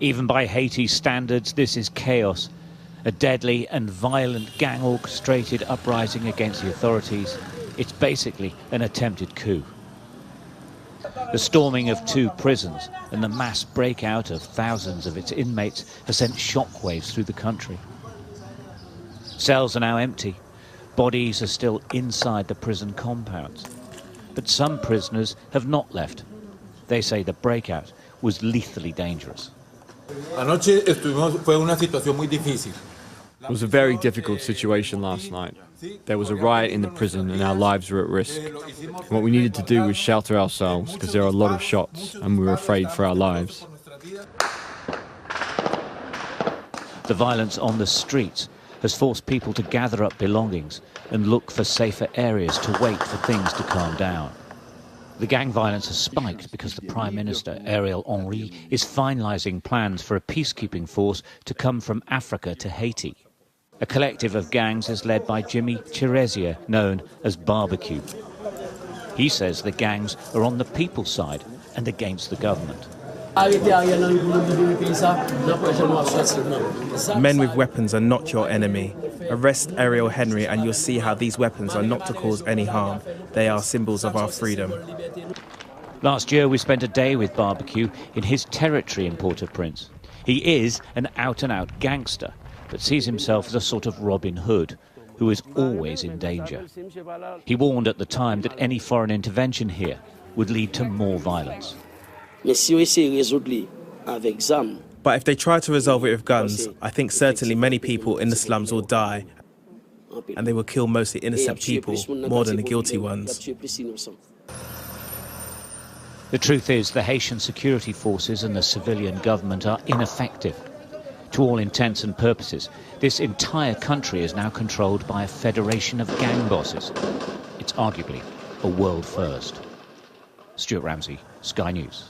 Even by Haiti's standards, this is chaos. A deadly and violent gang-orchestrated uprising against the authorities. It's basically an attempted coup. The storming of 2 prisons and the mass breakout of thousands of its inmates has sent shockwaves through the country. Cells are now empty. Bodies are still inside the prison compounds. But some prisoners have not left. They say the breakout was lethally dangerous. It was a very difficult situation last night. There was a riot in the prison and our lives were at risk. And what we needed to do was shelter ourselves because there are a lot of shots and we were afraid for our lives. The violence on the streets has forced people to gather up belongings and look for safer areas to wait for things to calm down. The gang violence has spiked because the Prime Minister, Ariel Henry, is finalising plans for a peacekeeping force to come from Africa to Haiti. A collective of gangs is led by Jimmy Chiresia, known as Barbecue. He says the gangs are on the people's side and against the government. Men with weapons are not your enemy. Arrest Ariel Henry and you'll see how these weapons are not to cause any harm. They are symbols of our freedom. Last year we spent a day with Barbecue in his territory in Port-au-Prince. He is an out-and-out gangster, but sees himself as a sort of Robin Hood, who is always in danger. He warned at the time that any foreign intervention here would lead to more violence. But if they try to resolve it with guns, I think certainly many people in the slums will die, and they will kill mostly innocent people more than the guilty ones. The truth is, the Haitian security forces and the civilian government are ineffective. To all intents and purposes, this entire country is now controlled by a federation of gang bosses. It's arguably a world first. Stuart Ramsey, Sky News.